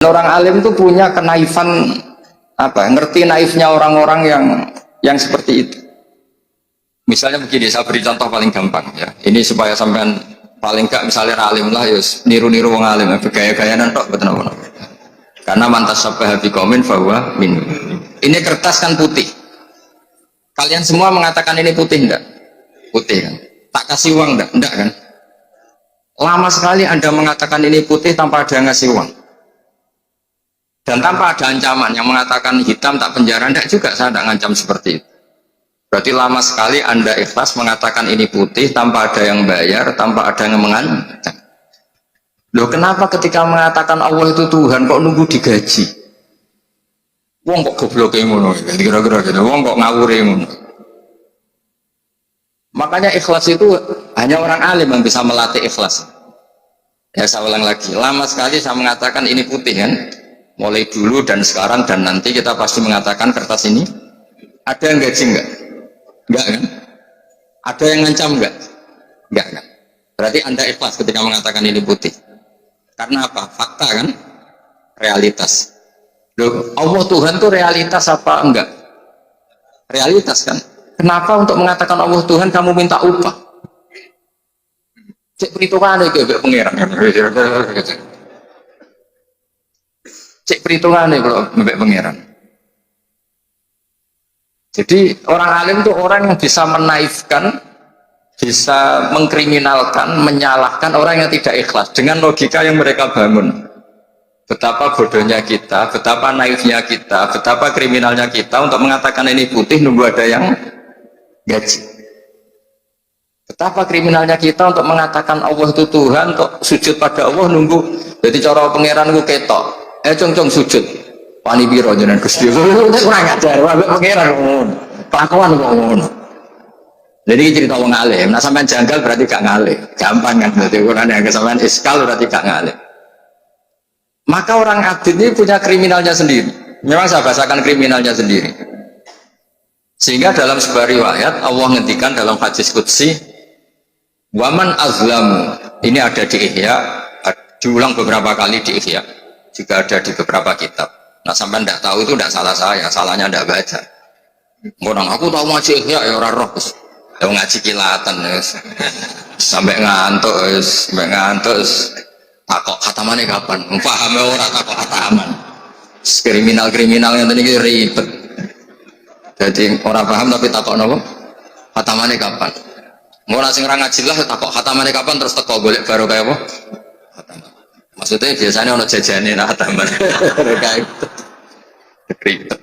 Orang alim itu punya kenaifan apa? Ngerti naifnya orang-orang yang seperti itu. Misalnya begini, saya beri contoh paling gampang ya. Ini supaya sampean paling gak misalnya alim lah, yus niru-niru wong alim, bergaya-gaya nantok betul betul. Karena mantas sabah biqaumin bahwa min. Ini kertas kan putih. Kalian semua mengatakan ini putih enggak? Putih kan? Tak kasih uang enggak? Enggak kan? Lama sekali Anda mengatakan ini putih tanpa ada ngasih uang. Dan tanpa ada ancaman yang mengatakan hitam tak penjara, enggak juga saya tidak ngancam seperti itu. Berarti lama sekali Anda ikhlas mengatakan ini putih tanpa ada yang bayar, tanpa ada yang mengancam. Loh, kenapa ketika mengatakan Allah itu Tuhan kok nunggu digaji? Wong kok goblok ngono, kira-kira gitu. Wong kok ngawur ngono. Makanya ikhlas itu hanya orang alim yang bisa melatih ikhlas. Ya saya ulang lagi, lama sekali saya mengatakan ini putih kan? Mulai dulu dan sekarang dan nanti kita pasti mengatakan kertas ini ada yang gaji enggak? Enggak kan? Ada yang ngancam enggak? Enggak kan? Berarti Anda ikhlas ketika mengatakan ini putih. Karena apa? Fakta kan? Realitas. Loh, Allah Tuhan itu realitas apa enggak? Realitas kan? Kenapa untuk mengatakan Allah Tuhan kamu minta upah? Cek perhitungan itu gak pengiran. Cek perhitungan itu kalau mbak pengiran. Jadi orang alim itu orang yang bisa menaifkan, bisa mengkriminalkan, menyalahkan orang yang tidak ikhlas dengan logika yang mereka bangun. Betapa bodohnya kita, betapa naifnya kita, betapa kriminalnya kita untuk mengatakan ini putih nunggu ada yang gaji. Betapa kriminalnya kita untuk mengatakan Allah itu Tuhan, untuk sujud pada Allah nunggu. Jadi cara pangeran ku ketok, cong sujud. Pani biro jenengan Gusti. Kurang ajar, wae pangeran ngono. Kelakuan kok ngono. Jadi cerita wong alim, nah sampean janggal berarti gak ngalih. Gampang kan berarti Quran yang sampean iskal berarti gak ngalih. Maka orang adil ini punya kriminalnya sendiri. Memang saya bahasakan kriminalnya sendiri. Sehingga dalam sebuah riwayat Allah ngendikan dalam hadis qudsi, waman azlamu. Ini ada di Ihya, diulang beberapa kali di Ihya, juga ada di beberapa kitab. Nah sampai tidak tahu itu tidak salah saya, salahnya tidak baca. Orang aku tahu ngaji Ihya ya orang roh, ya ngaji kilatan, sampai ngantuk, takok khatamane kapan? Paham ya orang takok khataman. Kriminal yang tadi ribet. Jadi orang paham tapi takok nopo khatamane kapan? Orang sing ra ngaji lah takok khatamane kapan terus teko golek baru kayak apa? Khataman. Maksudnya biasanya ono jajane nak khataman. Kayak ribet.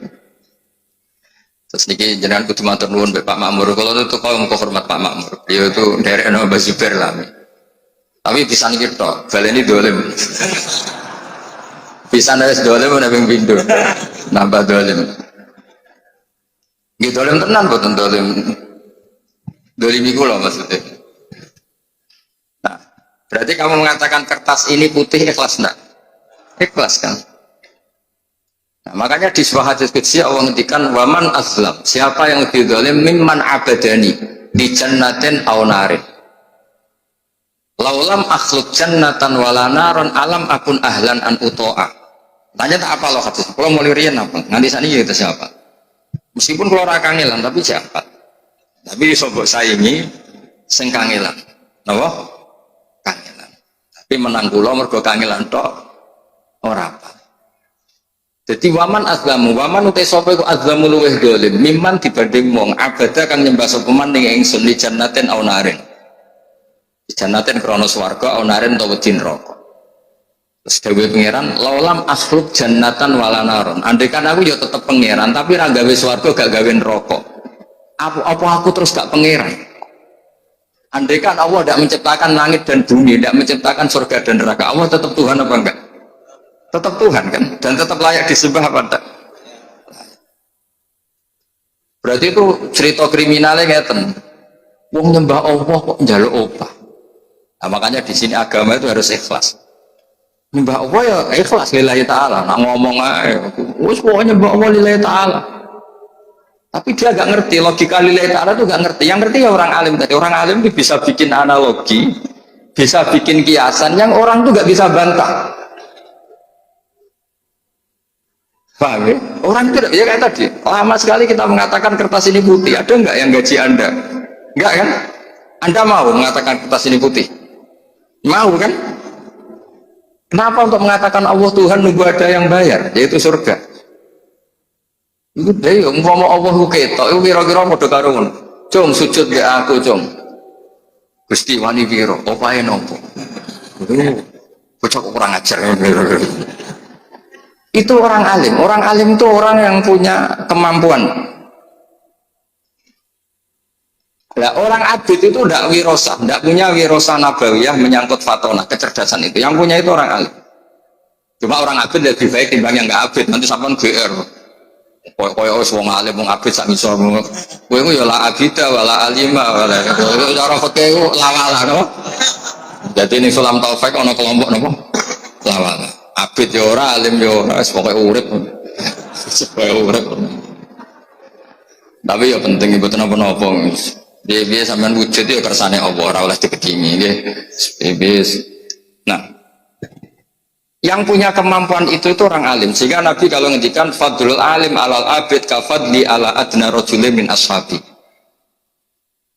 Terus niki jenengan kudu matur nuwun Pak Makmur. Kalau itu kau mau hormat Pak Makmur. Dia itu dari Mbah Zubair lah. Tapi bisa nih kita, baleni dolim. Bisa nulis dolim menabing pintu, nambah dolim. Gitu dolim tenan bukan dolim. Dolim itu loh maksudnya. Nah, berarti kamu mengatakan kertas ini putih ikhlas enggak? Ikhlas kan? Nah, makanya di sebuah hadis qudsi Allah ngendikan waman azlam. Siapa yang lebih dolim mimman abadani di jannatin aw narin. Laulam akhluk jannatan wala naron alam akun ahlan an uto'a. Tanya tak apa loh hadis. Kalau mau lirian apa? Nanti sana itu siapa? Meskipun kalau orang kangelan tapi siapa? Tapi sobok saingi sing kangelan. Napa? Kangelan. Tapi menang kula mergo kangelan tok ora apa. Jadi waman azlamu, waman utai sapa iku azlamu luweh dolim mimman dibanding wong abada kang nyembah sapa man ning ingsun li jannatin aw narin. Jannatin krono swarga onarin atau wedin rokok. Terus dewe pangeran laulam akhluk jannatan wala naron. Andaikan aku ya tetep pangeran tapi ra gawe swarga gak gawe neraka. Apa aku terus gak pangeran? Andaikan Allah tidak menciptakan langit dan bumi, tidak menciptakan surga dan neraka, Allah tetap Tuhan apa enggak? Tetap Tuhan kan? Dan tetap layak disembah apa enggak? Berarti itu cerita kriminalnya ngeten. Wong nyembah Allah kok njaluk opah. Nah, makanya di sini agama itu harus ikhlas. Nyembah Allah ya ikhlas lillahi ta'ala. Nak ngomong aja, wis pokoknya nyembah Allah lillahi ta'ala. Tapi dia gak ngerti logika lillahi ta'ala itu gak ngerti. Yang ngerti ya orang alim tadi. Orang alim itu bisa bikin analogi, bisa bikin kiasan yang orang tuh gak bisa bantah. Paham ya? Orang itu ya kayak tadi, lama sekali kita mengatakan kertas ini putih. Ada nggak yang gaji Anda? Enggak kan? Anda mau mengatakan kertas ini putih? Mau kan? Kenapa untuk mengatakan Allah Tuhan nunggu ada yang bayar, yaitu surga? Itu deh, umpama Allah ketok, itu kira-kira padha karo ngono. Cung sujud ke aku, cung. Gusti wani piro? Opahe nopo? Bocah kurang ajar. Itu orang alim. Orang alim itu orang yang punya kemampuan. Nah, orang abid itu tidak wirosa, tidak punya wirosa nabawiyah menyangkut fatona, kecerdasan itu. Yang punya itu orang alim. Cuma orang abid lebih baik timbang yang nggak abid. Nanti sampean GR. Koyo wong alim wong abid sak iso. Kowe ku ya la abida wala alima wala. Cara fikih lawala no. Jadi ini sulam taufik ana kelompok napa? Lawala. Abid ya ora, alim ya ora, wis pokoke urip. Pokoke urip. Tapi ya penting ibu napa-napa. Dia sampean wujud ya kersane Allah, ora oleh dipedhingi nggih. Nah, yang punya kemampuan itu orang alim. Sehingga Nabi kalau ngendikan fadlul alim alal abid ka fadli ala adna rajulin min ashabi.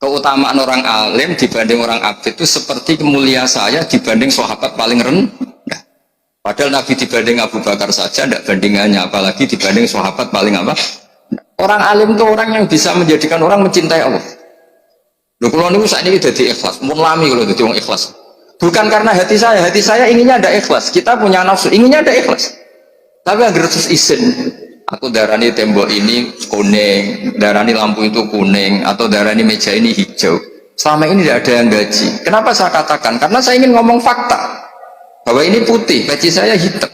Keutamaan orang alim dibanding orang abid itu seperti kemuliaan saya dibanding sahabat paling rendah. Padahal Nabi dibanding Abu Bakar saja tidak bandingannya, apalagi dibanding sahabat paling apa? Orang alim itu orang yang bisa menjadikan orang mencintai Allah. Loh, kalau niku saat ini jadi ikhlas, mun lami kalau jadi orang ikhlas. Bukan karena hati saya inginnya ada ikhlas. Kita punya nafsu, inginnya ada ikhlas. Tapi agar terus izin, aku darani tembok ini kuning, darani lampu itu kuning, atau darani meja ini hijau. Selama ini tidak ada yang gaji. Kenapa saya katakan? Karena saya ingin ngomong fakta. Bahwa ini putih, gaji saya hitam.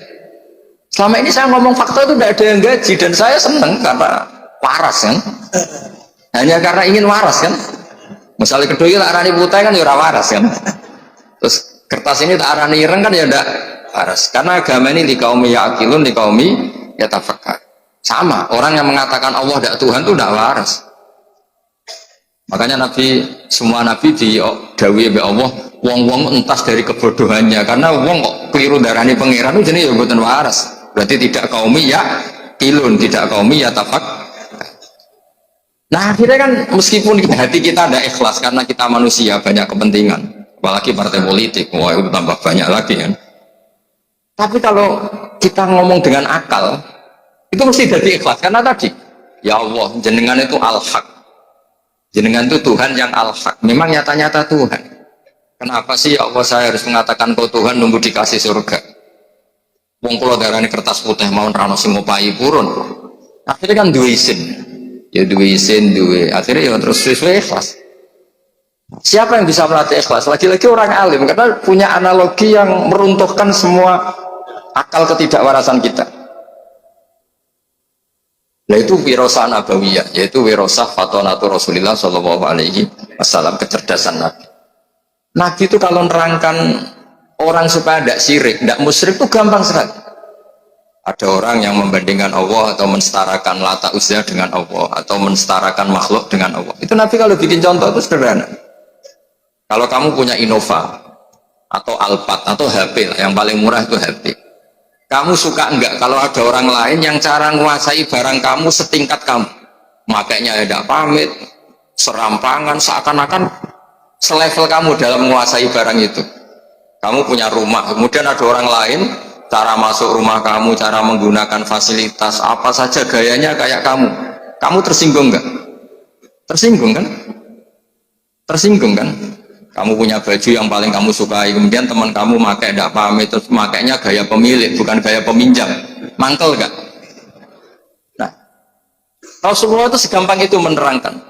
Selama ini saya ngomong fakta itu tidak ada yang gaji. Dan saya senang karena waras kan. Hanya karena ingin waras kan. Misalnya kedua lah arani putih kan ya waras kan. Terus kertas ini tak arani ireng kan ya ndak waras. Karena agama ini di kaum yaqilun, di kaum yatafakkar. Sama, orang yang mengatakan Allah tidak Tuhan itu tidak waras. Makanya Nabi, semua Nabi didhawuhi oleh Allah, wong-wong entas dari kebodohannya. Karena wong kok keliru darani pangeran itu jenis ya bukan waras. Berarti tidak kaum yaqilun, tidak kaum yatafakkar. Nah akhirnya kan meskipun hati kita ada ikhlas karena kita manusia banyak kepentingan, apalagi partai politik, wah itu tambah banyak lagi kan. Tapi kalau kita ngomong dengan akal, itu mesti jadi ikhlas karena tadi, ya Allah, jenengan itu al-haq, jenengan itu Tuhan yang al-haq, memang nyata-nyata Tuhan. Kenapa sih ya Allah saya harus mengatakan kau Tuhan nunggu dikasih surga? Wong kula darani kertas putih mau rano sing ngopahi purun. Akhirnya kan duwe izin. Ya duwe izin, duwe akhirnya ya terus sesuai ikhlas. Siapa yang bisa melatih ikhlas? Lagi-lagi orang alim karena punya analogi yang meruntuhkan semua akal ketidakwarasan kita. Yaitu wirosah nabawiyah, yaitu wirosah fatonatu Rasulillah Shallallahu Alaihi Wasallam, kecerdasan Nabi. Nabi itu kalau nerangkan orang supaya tidak syirik, tidak musyrik itu gampang sekali. Ada orang yang membandingkan Allah atau mensetarakan Lata Uzza dengan Allah atau mensetarakan makhluk dengan Allah. Itu Nabi kalau bikin contoh itu sederhana. Kalau kamu punya Innova atau Alphard atau HP lah, yang paling murah itu HP. Kamu suka enggak kalau ada orang lain yang cara menguasai barang kamu setingkat kamu? Makanya tidak pamit, serampangan, seakan-akan selevel kamu dalam menguasai barang itu. Kamu punya rumah, kemudian ada orang lain cara masuk rumah kamu, cara menggunakan fasilitas apa saja gayanya kayak kamu tersinggung nggak? Tersinggung kan? Tersinggung kan? Kamu punya baju yang paling kamu sukai, kemudian teman kamu pakai tidak pamit, terus makainya gaya pemilik bukan gaya peminjam, mangkel nggak? Nah, Rasulullah itu segampang itu menerangkan,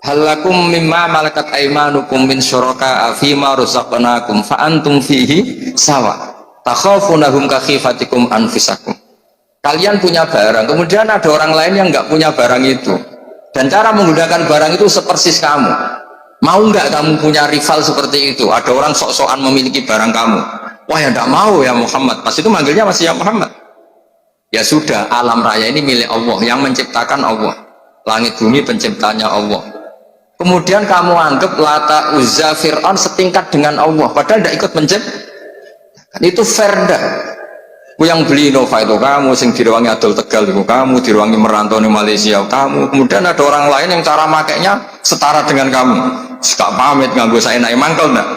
halakum mimma malakat aimanukum min syuraka fima razaqnakum fa antum fihi sawa. Takhafunahum kakhifatikum anfusakum. Kalian punya barang, kemudian ada orang lain yang nggak punya barang itu, dan cara menggunakan barang itu sepersis kamu. Mau nggak kamu punya rival seperti itu? Ada orang sok-sokan memiliki barang kamu. Wah ya nggak mau ya Muhammad. Pas itu manggilnya masih ya Muhammad. Ya sudah, alam raya ini milik Allah, yang menciptakan Allah. Langit bumi penciptanya Allah. Kemudian kamu anggap Lata Uzza Fir'aun setingkat dengan Allah, padahal tidak ikut menciptakan. Itu fair dah. Yang beli Innova itu kamu, sing diruangi Adol Tegal itu kamu, diruangi merantau di Malaysia kamu. Kemudian ada orang lain yang cara makainya setara dengan kamu. Gak pamit nganggo saya naik mangkel enggak.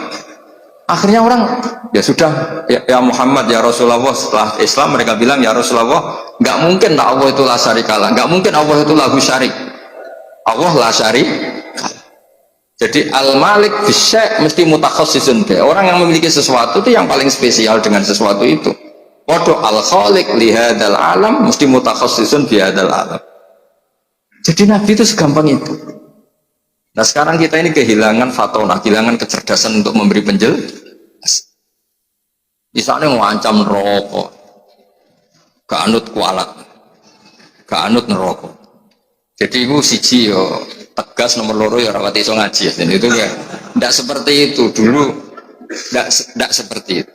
Akhirnya orang ya sudah ya Muhammad ya Rasulullah, setelah Islam mereka bilang ya Rasulullah, nggak mungkin lah Allah itu la syarikalah, nggak mungkin Allah itu lahu syarik. Allah la syarik. Jadi al-malik bisyai' mesti mutakhassisun bi. Orang yang memiliki sesuatu itu yang paling spesial dengan sesuatu itu. Waduh al-khaliq li hadzal alam mesti mutakhassisun bi hadzal alam. Jadi Nabi itu segampang itu. Nah sekarang kita ini kehilangan fatona, kehilangan kecerdasan untuk memberi penjelasan. Misalnya ngancam neraka, gak anut kualat, gak anut neraka. Jadi itu siji yo tegas, nomor loro ya rawat iso ngaji. Dan itu ya tidak seperti itu dulu, tidak seperti itu.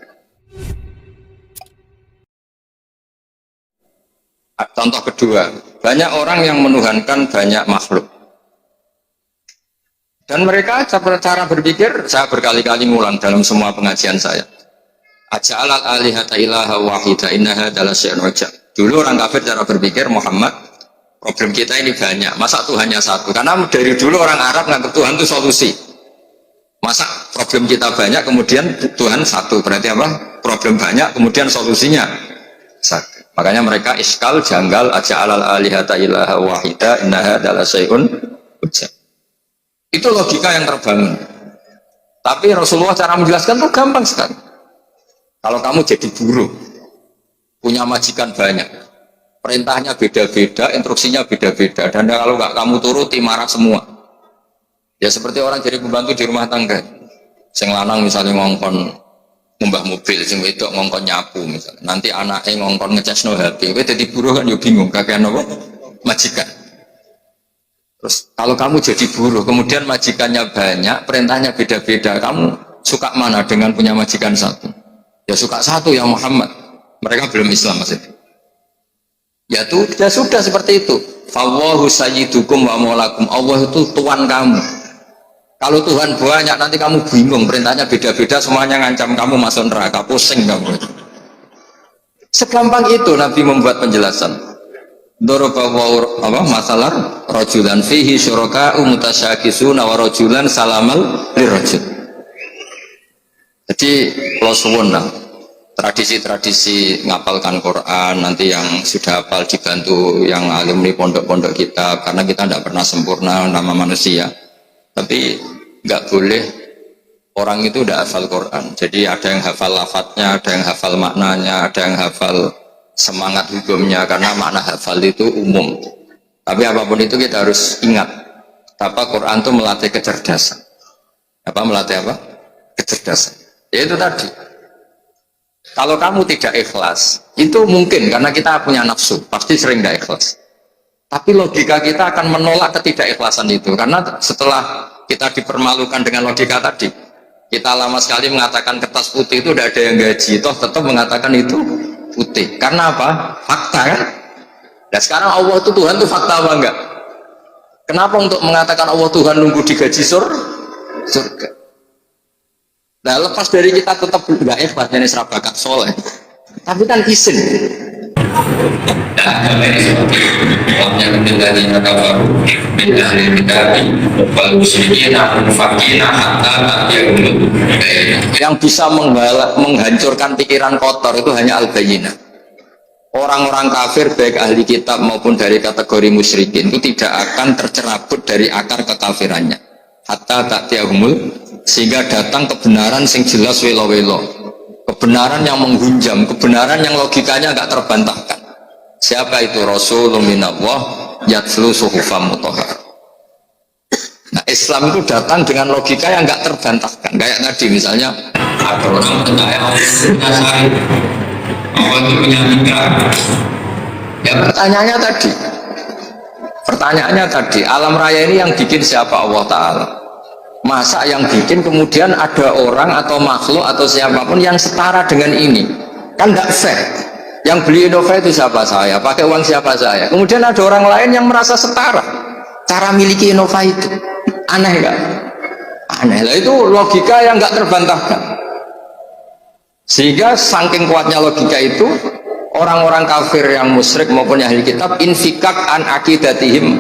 Contoh kedua, banyak orang yang menuhankan banyak makhluk. Dan mereka cara berpikir, saya berkali-kali ngulang dalam semua pengajian saya. Aja'alal alihata ilaha wahida innaha adalah syai'un wajab. Dulu orang kafir cara berpikir, Muhammad, problem kita ini banyak. Masa Tuhannya satu? Karena dari dulu orang Arab nganggap Tuhan itu solusi. Masa problem kita banyak, kemudian Tuhan satu? Berarti apa? Problem banyak, kemudian solusinya satu. Makanya mereka iskal, janggal, aja'alal alihata ilaha wahida innaha adalah syai'un wajab. Itu logika yang terbangun. Tapi Rasulullah cara menjelaskan itu gampang sekali. Kalau kamu jadi buruh, punya majikan banyak, perintahnya beda-beda, instruksinya beda-beda, dan kalau nggak kamu turuti marah semua. Ya seperti orang jadi pembantu di rumah tangga. Sing lanang misalnya ngongkon ngumbah mobil, sing wedok ngongkon nyapu misalnya. Nanti anaknya ngongkon ngecasno HP, kowe dadi buruh kan yo bingung, kakean apa? Majikan. Terus kalau kamu jadi buruh, kemudian majikannya banyak, perintahnya beda-beda, kamu suka mana dengan punya majikan satu? Ya suka satu ya Muhammad. Mereka belum Islam maksudnya. Ya tuh, ya sudah seperti itu. Fawwahu sayyidukum wa maulakum. Allah itu tuan kamu. Kalau Tuhan banyak nanti kamu bingung, perintahnya beda-beda, semuanya ngancam kamu masuk neraka, pusing kamu. Segampang itu Nabi membuat penjelasan. Dorobawu apa masalah rojulan fihi syuraka umutasyakisuna wa rojulan salamal lirojul. Jadi kalau suwun lah tradisi-tradisi ngapalkan Quran nanti yang sudah hafal dibantu yang alumni pondok-pondok kita, karena kita tidak pernah sempurna nama manusia, tapi nggak boleh orang itu udah hafal Quran. Jadi ada yang hafal lafadznya, ada yang hafal maknanya, ada yang hafal semangat hukumnya, karena makna hafal itu umum. Tapi apapun itu kita harus ingat, apa Quran itu melatih kecerdasan. Apa melatih apa? Kecerdasan. Ya itu tadi. Kalau kamu tidak ikhlas, itu mungkin karena kita punya nafsu, pasti sering tidak ikhlas. Tapi logika kita akan menolak ketidakikhlasan itu, karena setelah kita dipermalukan dengan logika tadi, kita lama sekali mengatakan kertas putih itu tidak ada yang gaji, toh tetap mengatakan itu putih. Karena apa? Fakta kan? Dan sekarang Allah itu Tuhan itu fakta apa enggak? Kenapa untuk mengatakan Allah Tuhan nunggu digaji surga? Nah lepas dari kita tetap enggak ikhlas, jadi serabakat soleh, tapi kan isin. Yang bisa menghancurkan pikiran kotor itu hanya al-bayyinah. Orang-orang kafir baik ahli kitab maupun dari kategori musyrikin itu tidak akan tercerabut dari akar kekafirannya hatta ta'tiyahumul, sehingga datang kebenaran sing jelas welo-welo, kebenaran yang menghunjam, kebenaran yang logikanya nggak terbantahkan. Siapa itu? Rasulun minallah yatlu suhufam mutahhar. Nah Islam itu datang dengan logika yang nggak terbantahkan. Kayak tadi misalnya ada orang percaya Allah itu punya tiga. Ya pertanyaannya tadi, alam raya ini yang bikin siapa? Allah Ta'ala. Masa yang bikin kemudian ada orang atau makhluk atau siapapun yang setara dengan ini? Kan nggak fair. Yang beli Innova itu siapa? Saya. Pakai uang siapa? Saya. Kemudian ada orang lain yang merasa setara cara miliki Innova itu. Aneh nggak? Aneh lah, itu logika yang nggak terbantahkan. Sehingga saking kuatnya logika itu, orang-orang kafir yang musyrik maupun ahli kitab infikak an akidatihim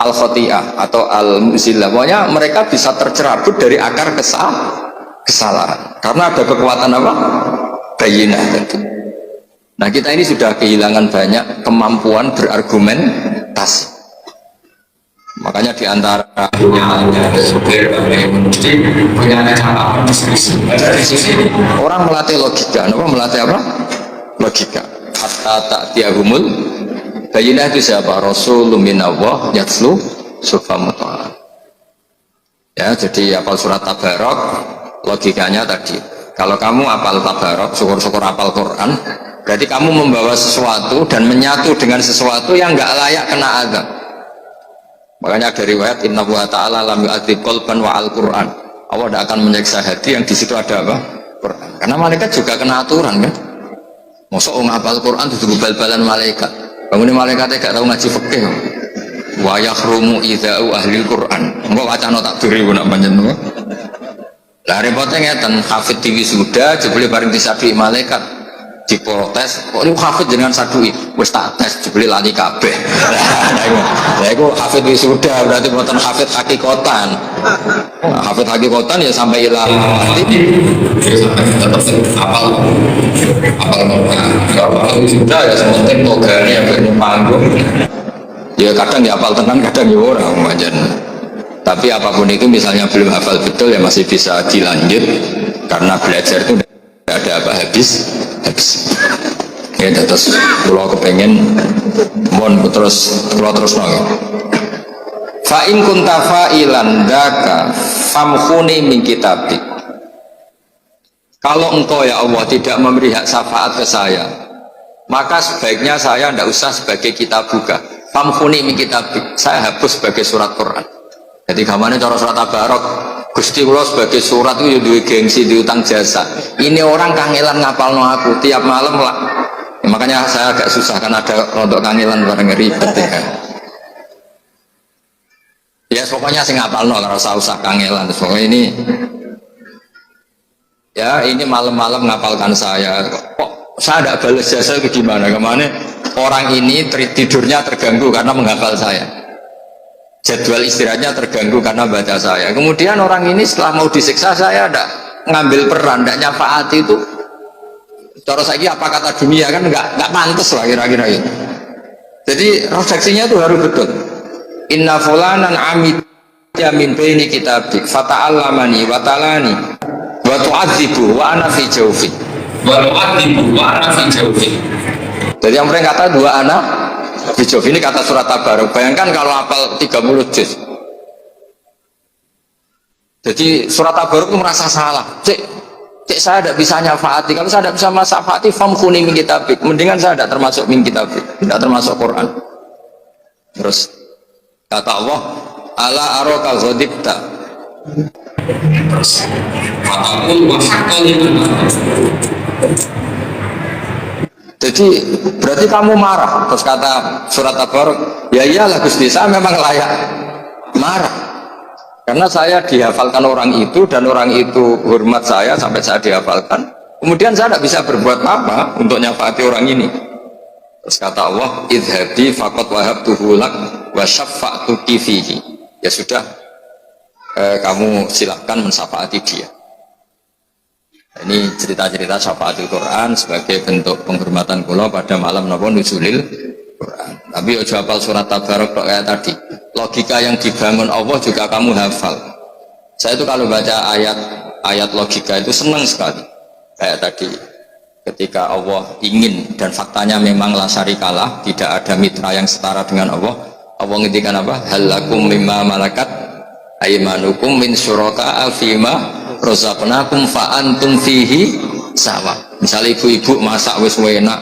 al khotiah atau al muzillah, pokoknya mereka bisa tercerabut dari akar kesalahan karena ada kekuatan apa? Bayinah tadi. Nah kita ini sudah kehilangan banyak kemampuan berargumentasi. Makanya diantara orang melatih logika, melatih apa? Logika. Hatta ta'tiyahumul bayinah itu siapa? Rasulun minallah yatslu suhfa muta'ala. Ya, jadi apal surat Tabarok, logikanya tadi. Kalau kamu apal Tabarok, syukur-syukur apal Quran, berarti kamu membawa sesuatu dan menyatu dengan sesuatu yang nggak layak kena azab. Makanya dari riwayat Inna wa ta'ala lam yu'adzib qalban wa al-Quran. Allah tidak akan menyiksa hati yang di situ ada apa? Quran. Karena malaikat juga kena aturan kan. Masa orang hafal Quran itu bal-balan malaikat. Bangunin malaikatnya gak tahu ngaji fikih. Wa yakhrumu idza'u ahli Quran. Engko wacana tak duri nak panjenengan. Lah repotnya ngeten, hafid di wisuda jebule bareng disadui malaikat. Diprotes, kok ini hafid dengan sadui wis tak tes jebule lali kabeh. Lah iku hafid wisuda berarti boten hafid hakikatan. Hafid hakikatan ya sampai ilah mati tetap hafal Quran. Wisuda ya sementing togane yang panggung. Ya kadang ya hafal tenan, kadang ya ora pancen. Tapi apapun itu misalnya belum hafal betul ya masih bisa dilanjut karena belajar itu tidak ada apa habis ya. Terus kalau kepengen mohon terus nongol fa'in kunta fa'ilan daka famkhuni min kitabik. Kalau engkau ya Allah tidak memberi hak syafaat ke saya, maka sebaiknya saya tidak usah sebagai kitabuka. Famkhuni min kitabik, saya hapus sebagai surat Quran. Jadi gamane cara surat Tabarok, Gusti kula sebagai surat itu duwe gengsi, diutang jasa. Ini orang kangelan ngapalno aku tiap malam lah. Ya, makanya saya agak susah kan ada rodok kangelan bareng ribet ya. Ya pokoknya sing ngapalno ora usah kangelan. Pokoknya ini ya ini malam-malam ngapalkan saya. Kok saya tidak balas jasa itu gimana? Kemana orang ini tidurnya terganggu karena menghafal saya. Jadwal istirahatnya terganggu karena baca saya. Kemudian orang ini setelah mau disiksa saya ada ngambil peran, tidak nyafaati itu. Cara saya apa kata dunia kan nggak pantas lah kira-kira itu. Jadi refleksinya itu harus betul. Inna fulanan amid min baini kitabik fata'allamani wa talani wa tu'adzibu wa ana fi jawfi wa tu'adzibu wa ana fi jawfi. Jadi yang mereka kata dua anak Bijov ini kata surat Tabarok. Bayangkan kalau hafal 30 juz. Jadi surat Tabarok itu merasa salah. Cek saya tidak bisa nyafaati. Kalau saya tidak bisa nyafaati, famkhuni min kitabik. Mendingan saya tidak termasuk min kitabik, tidak termasuk Quran. Terus kata Allah, ala aroka ghadibta. Terus fatakul wasakal itu. Jadi berarti kamu marah. Terus kata surat Tabarok, ya iyalah Gusti, saya memang layak marah karena saya dihafalkan orang itu dan orang itu hormat saya sampai saya dihafalkan. Kemudian saya tidak bisa berbuat apa untuk nyafaati orang ini. Terus kata Allah, idhabi faqad wahabtuhu lak wa syafa'tuki fihi. Ya sudah, kamu silahkan mensyafaati dia. Ini cerita-cerita syafaatul Quran sebagai bentuk penghormatan kula pada malam napa nuzulil Quran. Tapi ojo hafal surat Tabarok kayak tadi. Logika yang dibangun Allah juga kamu hafal. Saya itu kalau baca ayat logika itu senang sekali. Kayak tadi ketika Allah ingin dan faktanya memang la syarikalah, tidak ada mitra yang setara dengan Allah. Allah ngendikan apa? Hal lakum mimma malakat aymanukum min syuraka fima rozaqnakum fa antum fihi sawa. Misalnya ibu-ibu masak wis enak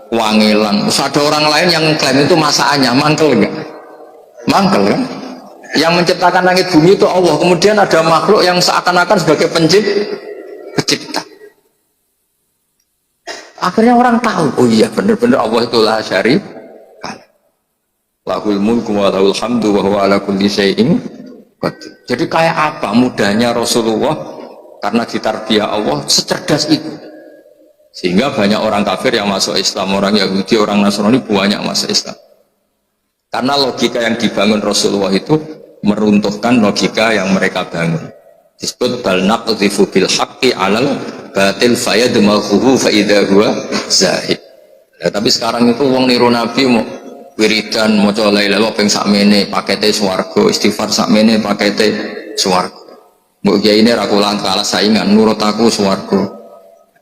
wangilan, terus ada orang lain yang klaim itu masakannya mangkel enggak? Mangkel kan? Yang menciptakan langit bumi itu Allah. Kemudian ada makhluk yang seakan-akan sebagai pencipta. Akhirnya orang tahu, oh iya benar-benar Allah itu la syarika lahul mulku wa lahul hamdu wa huwa ala kulli syai'in qadir. Jadi kayak apa mudahnya Rasulullah karena ditarbiyah Allah secerdas itu. Sehingga banyak orang kafir yang masuk Islam, orang Yahudi, orang Nasrani banyak masuk Islam. Karena logika yang dibangun Rasulullah itu meruntuhkan logika yang mereka bangun. Disebut bal naqdhifu bil haqqi 'alal batil fayadmaghuhu fa idza huwa zahid. Ya, tapi sekarang itu wong niru Nabi mau wiridan maca la ilaha illallah ping sakmene pakete swarga, istighfar sakmene pakete swarga. Mbok kiai ini ra kula kalah saingan, nurut aku swarga.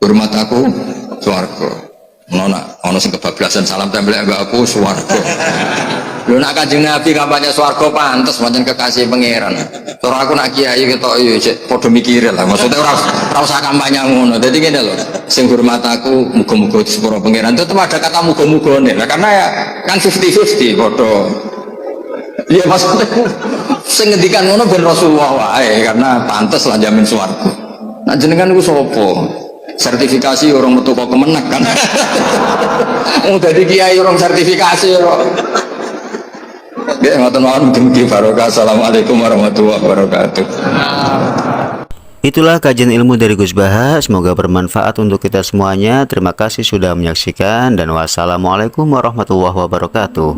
Hormat aku swarga. Ono sing kebablasan salam tempel mbak aku swarga. Lho nak Kanjeng Nabi kampanye swarga pantes pancen kekasih pangeran. Ora aku nak kiai ketok yo padha mikire lah. Maksudnya ora usah kampanye ngono. Dadi ngene lho, sing hormat aku muga-muga disepuro pangeran. Tetep ada kata muga-mugane. Nah, karena ya kan 50-50 padha. Iya maksudnya sing ngendikan ngono ben Rasulullah wae karena pantes lah jamin swarga. Nah jenengan iku sapa? Sertifikasi orang metu kok kemenek kan. Dadi kiai orang sertifikasi kok. Nggih ngoten mawon mugi barokah. Assalamualaikum warahmatullahi wabarakatuh. Itulah kajian ilmu dari Gus Baha, semoga bermanfaat untuk kita semuanya. Terima kasih sudah menyaksikan dan wassalamualaikum warahmatullahi wabarakatuh.